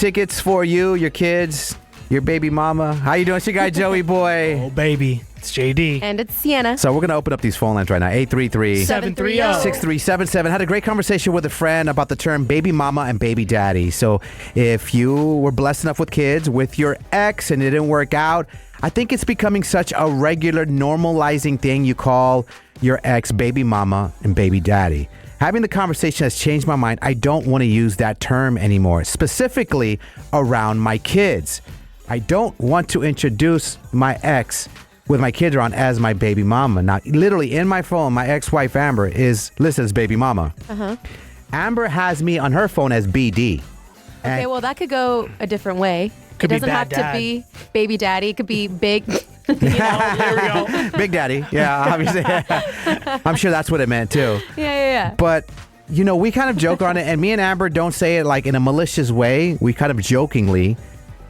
tickets for you, your kids, your baby mama. How you doing? It's your guy, Joey Boy. Oh, baby. It's JD. And it's Sienna. So we're going to open up these phone lines right now. 833-730-6377. Had a great conversation with a friend about the term baby mama and baby daddy. So if you were blessed enough with kids with your ex and it didn't work out, I think it's becoming such a regular normalizing thing. You call your ex baby mama and baby daddy. Having the conversation has changed my mind. I don't want to use that term anymore, specifically around my kids. I don't want to introduce my ex with my kids around as my baby mama. Now, literally in my phone, my ex-wife Amber is listed as baby mama. Amber has me on her phone as BD. Okay, well, that could go a different way. Could it be doesn't have bad dad. to be baby daddy. It could be big. There we go. Big Daddy. Yeah, obviously. I'm sure that's what it meant too. Yeah. But, you know, we kind of joke on it, and me and Amber don't say it like in a malicious way. We kind of jokingly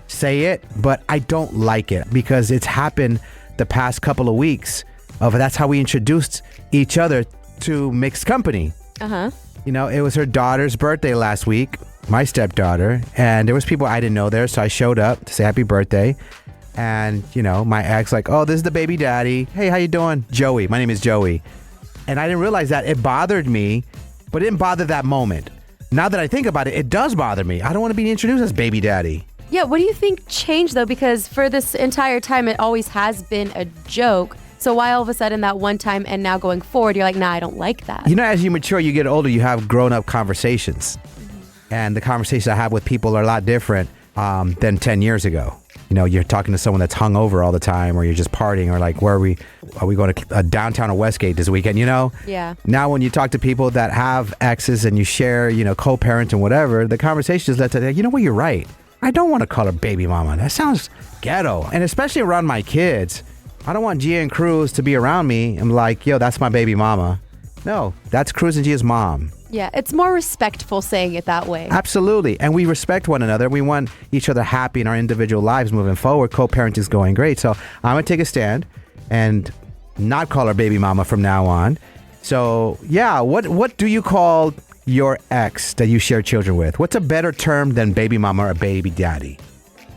say it, but I don't like it because it's happened the past couple of weeks. That's how we introduced each other to mixed company. You know, it was her daughter's birthday last week, my stepdaughter, and there was people I didn't know there, so I showed up to say happy birthday. And, you know, my ex like, oh, this is the baby daddy. Hey, how you doing? Joey. My name is Joey. And I didn't realize that. It bothered me, but it didn't bother that moment. Now that I think about it, it does bother me. I don't want to be introduced as baby daddy. Yeah, what do you think changed, though? Because for this entire time, it always has been a joke. So why all of a sudden that one time and now going forward, you're like, nah, I don't like that. You know, as you mature, you get older, you have grown-up conversations. And the conversations I have with people are a lot different than 10 years ago. You know, you're talking to someone that's hungover all the time, or you're just partying, or like, are we going to downtown or Westgate this weekend, you know? Yeah. Now, when you talk to people that have exes and you share, you know, co-parent and whatever, the conversation is led to, you know what, you're right. I don't want to call her baby mama. That sounds ghetto. And especially around my kids, I don't want Gia and Cruz to be around me. I'm like, yo, that's my baby mama. No, that's Cruz and Gia's mom. Yeah, it's more respectful saying it that way. Absolutely. And we respect one another. We want each other happy in our individual lives moving forward. Co-parenting is going great. So I'm going to take a stand and not call her baby mama from now on. So, yeah, what do you call your ex that you share children with? What's a better term than baby mama or baby daddy?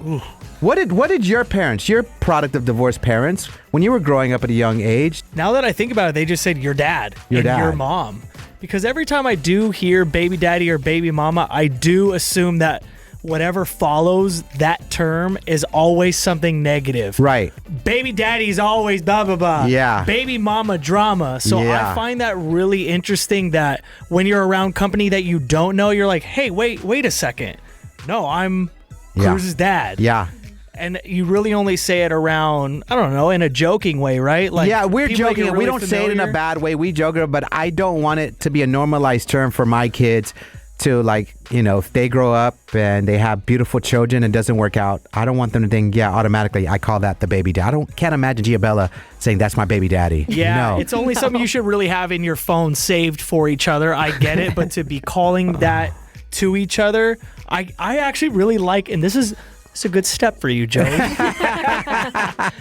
Ooh. What did your parents, your product of divorced parents, when you were growing up at a young age? Now that I think about it, they just said your dad and your mom. Because every time I do hear baby daddy or baby mama, I do assume that whatever follows that term is always something negative. Right. Baby daddy's always blah, blah, blah. Yeah. Baby mama drama. So Yeah. I find that really interesting that when you're around company that you don't know, you're like, hey, wait a second. No, I'm Cruz's dad. Yeah. And you really only say it around, I don't know, in a joking way, right? Like, yeah, we're people that joking. you're We really don't say it in a familiar- bad way. We joke, but I don't want it to be a normalized term for my kids to, like, you know, if they grow up and they have beautiful children and it doesn't work out, I don't want them to think, yeah, automatically I call that the baby dad. Can't imagine Giabella saying that's my baby daddy. Yeah, No. it's only something you should really have in your phone saved for each other. I get it, but to be calling that to each other, I actually really like, and this is a good step for you, Joey.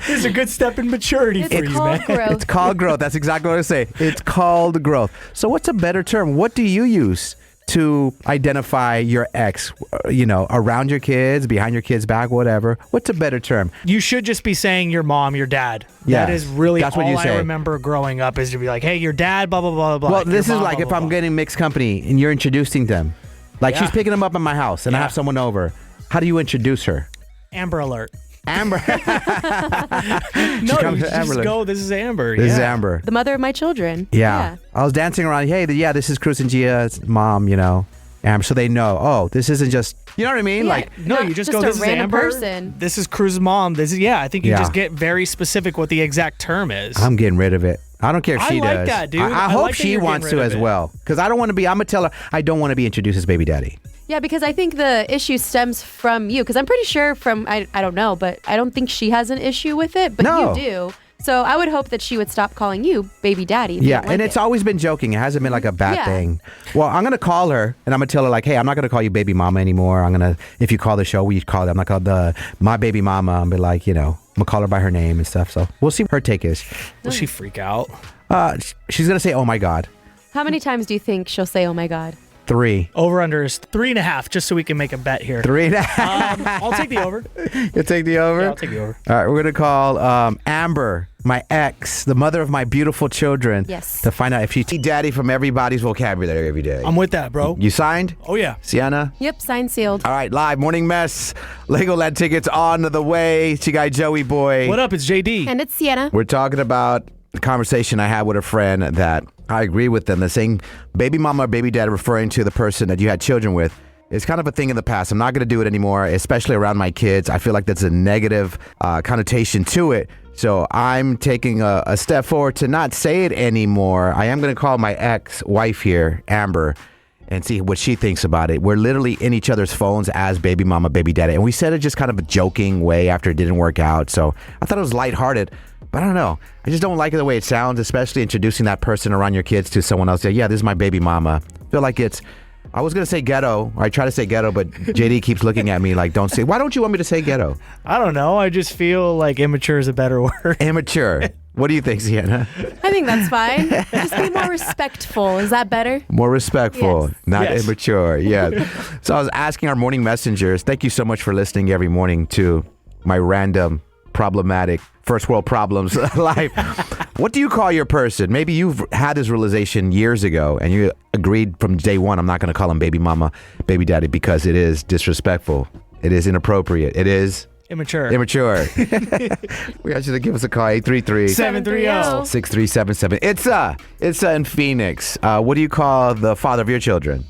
This is a good step in maturity for you, man. Growth. It's called growth. That's exactly what I say. It's called growth. So what's a better term? What do you use to identify your ex, you know, around your kids, behind your kids' back, whatever? What's a better term? You should just be saying your mom, your dad. Yeah, that is really that's what all you say. I remember growing up is to be like, hey, your dad, blah, blah, blah, blah. Well, this Your is mom, like blah, if blah, I'm blah. getting mixed company and you're introducing them. Like Yeah. she's picking them up at my house and I Yeah. have someone over. How do you introduce her? Amber alert. Amber. No, you comes to just Amber. go, this is Amber. This is Yeah. Amber. The mother of my children. Yeah. I was dancing around. Hey, this is Cruz and Gia's mom, you know. Amber, so they know, oh, this isn't just, you know what I mean? Yeah. Like, No, Not you just just go, a this is random Amber. person. This is Cruz's mom. This is, I think you Yeah. just get very specific what the exact term is. I'm getting rid of it. I don't care if I she like does. that, dude. I I hope like that she you're getting wants rid to of as it. well. Because I don't want to be, I'm going to tell her, I don't want to be introduced as baby daddy. Yeah, because I think the issue stems from you. Because I'm pretty sure I don't know, but I don't think she has an issue with it. But No. you do. So I would hope that she would stop calling you baby daddy. if you Yeah, don't and like it's it. always been joking. It hasn't been like a bad Yeah. thing. Well, I'm going to call her and I'm going to tell her like, hey, I'm not going to call you baby mama anymore. I'm going to, if you call the show, we call it, I'm not called my baby mama. I'm be like, you know, I'm going to call her by her name and stuff. So we'll see what her take is. Will she freak out? She's going to say, oh my God. How many times do you think she'll say, oh my God? 3. Over under is 3.5, just so we can make a bet here. 3.5. I'll take the over. You take the over? Yeah, I'll take the over. All right, we're going to call Amber, my ex, the mother of my beautiful children. Yes. To find out if she's daddy from everybody's vocabulary every day. I'm with that, bro. You signed? Oh, yeah. Sienna? Yep, signed, sealed. All right, live morning mess. Legoland tickets on the way. It's your guy Joey Boy. What up? It's JD. And it's Sienna. We're talking about the conversation I had with a friend that I agree with them. They're saying baby mama or baby dad, referring to the person that you had children with. It's kind of a thing in the past. I'm not going to do it anymore, especially around my kids. I feel like that's a negative connotation to it. So I'm taking a step forward to not say it anymore. I am going to call my ex-wife here, Amber, and see what she thinks about it. We're literally in each other's phones as baby mama, baby daddy. And we said it just kind of a joking way after it didn't work out. So I thought it was lighthearted. But I don't know. I just don't like it the way it sounds, especially introducing that person around your kids to someone else. Yeah, this is my baby mama. I feel like I was going to say ghetto, or I try to say ghetto, but JD keeps looking at me like, don't say, why don't you want me to say ghetto? I don't know. I just feel like immature is a better word. Immature. What do you think, Sienna? I think that's fine. Just be more respectful. Is that better? More respectful, Yes. not Yes. immature. Yeah. So I was asking our morning messengers, thank you so much for listening every morning to my random, problematic, first world problems life. What do you call your person? Maybe you've had this realization years ago and you agreed from day one, I'm not going to call him baby mama, baby daddy, because it is disrespectful. It is inappropriate. It is Immature. immature. We ask you to give us a call, 833 730. 6377. It's in Phoenix. What do you call the father of your children?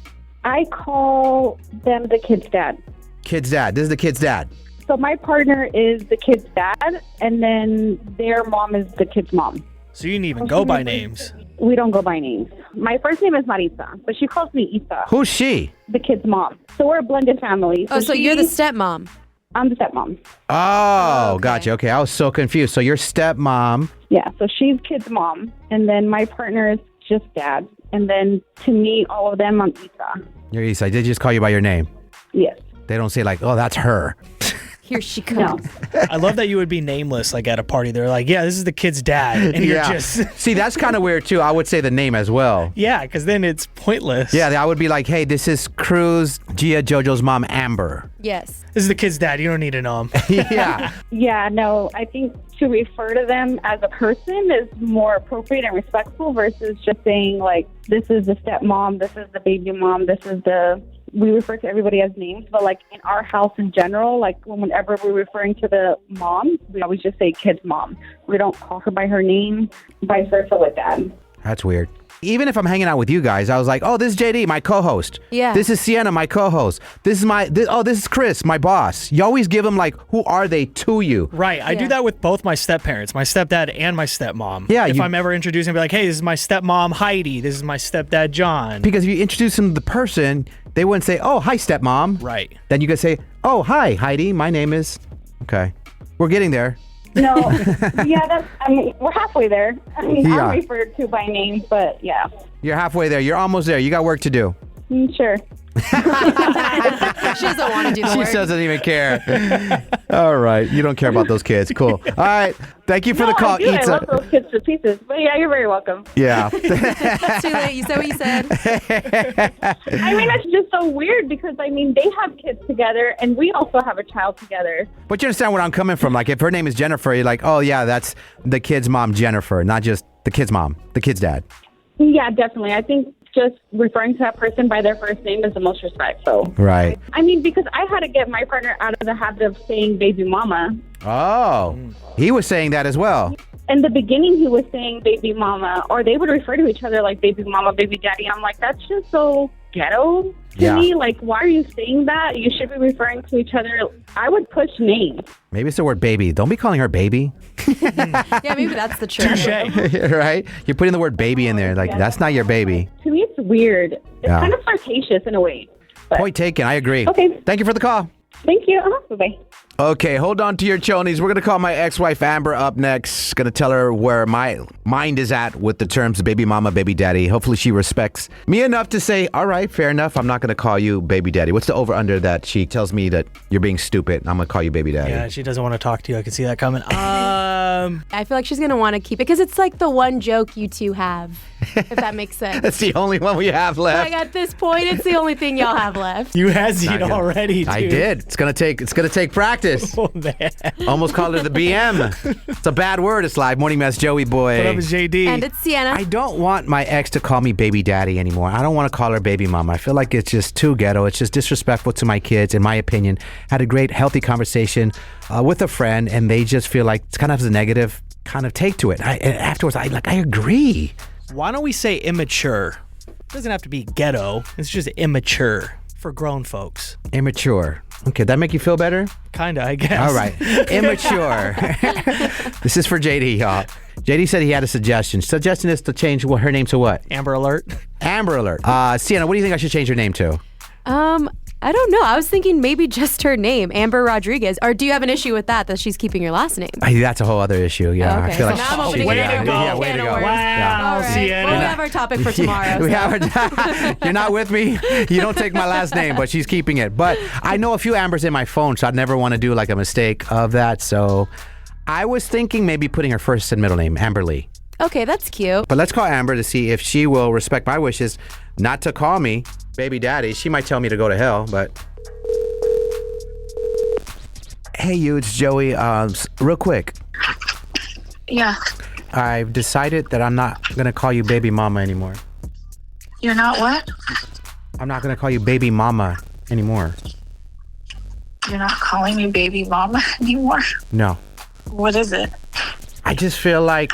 I call them the kid's dad. Kid's dad. This is the kid's dad. So my partner is the kid's dad, and then their mom is the kid's mom. So you didn't even go by names. We don't go by names. My first name is Maritza, but she calls me Isa, Who's she? the kid's mom. So we're a blended family. Oh, so you're the stepmom. I'm the stepmom. Oh, okay. gotcha. Okay, I was so confused. So your stepmom. Yeah, so she's kid's mom, and then my partner is just dad. And then to me, all of them, I'm Isa. You're Isa. They just call you by your name. Yes. They don't say like, oh, that's her. Here she No. comes. I love that you would be nameless, like at a party. They're like, yeah, this is the kid's dad. And you're just, See, that's kind of weird too. I would say the name as well. yeah, because then it's pointless. Yeah, I would be like, hey, this is Cruz, Gia, Jojo's mom, Amber. Yes. This is the kid's dad. You don't need to know him. Yeah. Yeah, no, I think to refer to them as a person is more appropriate and respectful versus just saying, like, this is the stepmom, this is the baby mom, we refer to everybody as names, but, like, in our house in general, like, whenever we're referring to the mom, we always just say kid's mom. We don't call her by her name, vice versa with dad. That's weird. Even if I'm hanging out with you guys, I was like, oh, this is JD, my co-host. Yeah. This is Sienna, my co-host. This is Chris, my boss. You always give them like, who are they to you? Right. I do Yeah. that with both my step-parents, my stepdad and my stepmom. Yeah, If you- I'm ever introducing, be like, hey, this is my stepmom, Heidi. This is my stepdad, John. Because if you introduce them to the person, they wouldn't say, oh, hi, stepmom. Right. Then you could say, oh, hi, Heidi. My name is... Okay. We're getting there. No, we're halfway there. I mean, Yeah. I'm referred to by name, but yeah, You're halfway there. You're almost there. You got work to do. Sure. She doesn't want to do the She work. doesn't even care. All right. You don't care about those kids. Cool. All right. Thank you for the call, I do. I Itza. love those kids to pieces. But yeah, you're very welcome. Yeah. It's too late. You said what you said. I mean, that's just so weird because, I mean, they have kids together and we also have a child together. But you understand where I'm coming from. Like, if her name is Jennifer, you're like, oh, yeah, that's the kid's mom, Jennifer, not just the kid's mom, the kid's dad. Yeah, definitely. I think just referring to that person by their first name is the most respect. So, Right. I mean, because I had to get my partner out of the habit of saying baby mama. Oh, he was saying that as well. In the beginning, he was saying baby mama, or they would refer to each other like baby mama, baby daddy. I'm like, that's just so ghetto to Yeah. me. Like, why are you saying that? You should be referring to each other. I would push names. Maybe it's the word baby. Don't be calling her baby. Yeah, maybe that's the truth. Touche. Right? You're putting the word baby in there. Like, that's not your baby. To me, it's weird. It's Yeah. kind of flirtatious in a way. But Point taken. I agree. Okay. Thank you for the call. Thank you. Bye-bye. Okay, hold on to your chonies. We're going to call my ex-wife Amber up next. Going to tell her where my mind is at with the terms baby mama, baby daddy. Hopefully she respects me enough to say, all right, fair enough. I'm not going to call you baby daddy. What's the over-under that she tells me that you're being stupid? I'm going to call you baby daddy. Yeah, she doesn't want to talk to you. I can see that coming. DM. I feel like she's going to want to keep it because it's like the one joke you two have, if that makes sense. That's the only one we have left. Like at this point, it's the only thing y'all have left. You hesitate Not good. already, dude. I did. It's gonna take practice. Oh, man. Almost called her the BM. It's a bad word. It's live. Morning Mess, Joey boy. What up, is JD? And it's Sienna. I don't want my ex to call me baby daddy anymore. I don't want to call her baby mama. I feel like it's just too ghetto. It's just disrespectful to my kids, in my opinion. Had a great, healthy conversation with a friend, and they just feel like it's kind of has a negative kind of take to it. Afterwards, I agree. Why don't we say immature? It doesn't have to be ghetto. It's just immature for grown folks. Immature. Okay, that make you feel better? Kinda, I guess. All right. Immature. This is for JD, y'all. JD said he had a suggestion. Suggestion is to change her name to what? Amber Alert. Amber Alert. Sienna, what do you think I should change her name to? I don't know. I was thinking maybe just her name, Amber Rodriguez. Or do you have an issue with that she's keeping your last name? That's a whole other issue. Yeah, Okay, I feel so like now I'm opening way a to go. Yeah, way to can go. of worms. Wow, All right. Sienna. Well, we have our topic for tomorrow. We so. have you're not with me. You don't take my last name, but she's keeping it. But I know a few Ambers in my phone, so I'd never want to do like a mistake of that. So I was thinking maybe putting her first and middle name, Amber Lee. Okay, that's cute. But let's call Amber to see if she will respect my wishes not to call me baby daddy. She might tell me to go to hell, but... Hey, you, it's Joey. Real quick. Yeah. I've decided that I'm not going to call you baby mama anymore. You're not what? I'm not going to call you baby mama anymore. You're not calling me baby mama anymore? No. What is it? I just feel like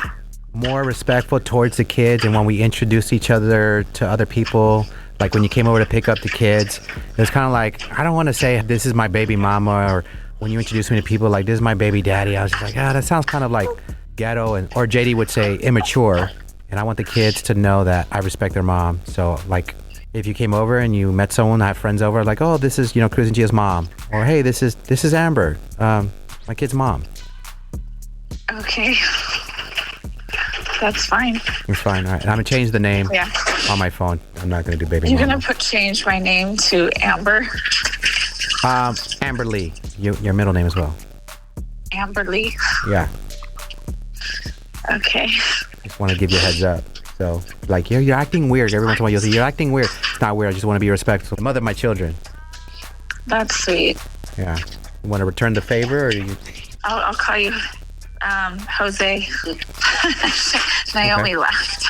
more respectful towards the kids, and when we introduce each other to other people, like when you came over to pick up the kids, it was kind of like, I don't want to say this is my baby mama, or when you introduce me to people like this is my baby daddy, I was just like, that sounds kind of like ghetto, or JD would say immature, and I want the kids to know that I respect their mom. So like if you came over and you met someone, I have friends over, like, oh, this is, Cruz and Gia's mom, or hey, this is Amber, my kid's mom. Okay. That's fine. It's fine. All right. I'm gonna change the name Yeah. on my phone. I'm not gonna do baby You're mama. gonna change my name to Amber? Amber Lee. Your middle name as well. Amber Lee? Yeah. Okay. Just want to give you a heads up. So, like, you're acting weird. Every once in a while, you'll say, you're acting weird. It's not weird. I just want to be respectful. The mother of my children. That's sweet. Yeah. You want to return the favor, or you... I'll call you Jose. Naomi laughed.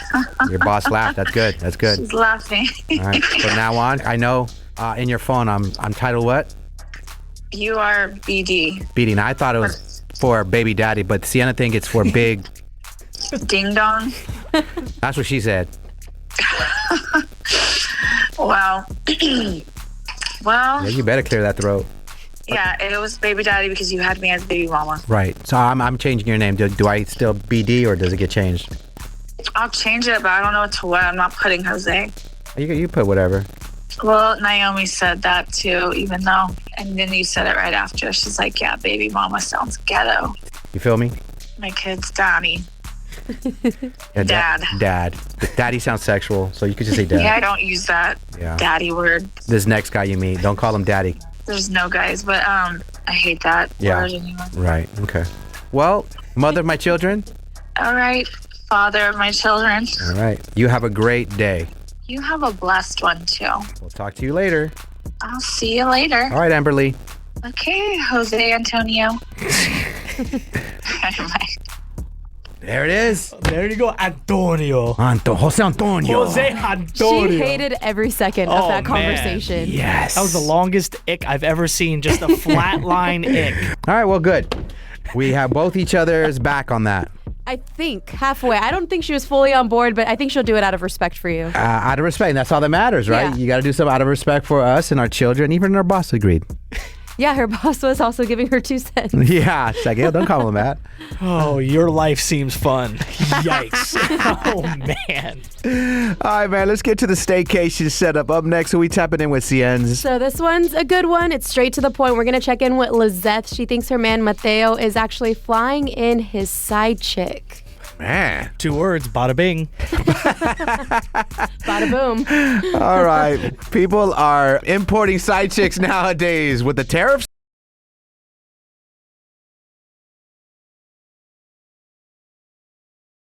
Your boss laughed. That's good. That's good. She's laughing. All right. From now on, I know in your phone, I'm titled what? You are BD. Beating. I thought it was for baby daddy, but Sienna think it's for big. Ding dong. That's what she said. Wow. Well, Yeah, you better clear that throat. yeah, it was baby daddy because you had me as baby mama. Right. So I'm changing your name. Do I still BD, or does it get changed? I'll change it, but I don't know to what. I'm not putting Jose. You put whatever. Well, Naomi said that too, even though, and then you said it right after. She's like, yeah, baby mama sounds ghetto. You feel me? My kid's Donnie. Yeah, Dad. Dad. Daddy sounds sexual, so you could just say dad. Yeah, I don't use that Yeah. daddy word. This next guy you meet, don't call him daddy. There's no guys, but I hate that Yeah. word anyway. Right. Okay. Well, mother of my children. All right, father of my children. All right. You have a great day. You have a blessed one too. We'll talk to you later. I'll see you later. All right, Amber Lee. Okay, Jose Antonio. Bye. There it is. There you go, Antonio. Jose Antonio. Jose Antonio. She hated every second of Oh, that man. conversation. Yes. That was the longest ick I've ever seen. Just a flat line ick. All right. Well, good. We have both each other's back on that. I think halfway. I don't think she was fully on board, but I think she'll do it out of respect for you. Out of respect. That's all that matters, right? Yeah. You got to do something out of respect for us and our children. Even our boss agreed. Yeah, her boss was also giving her 2 cents. Yeah. It's like, yeah, don't call him that. Oh, your life seems fun. Yikes. Oh, man. All right, man. Let's get to the staycation setup. Up next, who we tapping in with, Cienz? So this one's a good one. It's straight to the point. We're going to check in with Lizeth. She thinks her man Mateo is actually flying in his side chick. Man. 2 words, bada bing. Bada boom. All right. People are importing side chicks nowadays with the tariffs.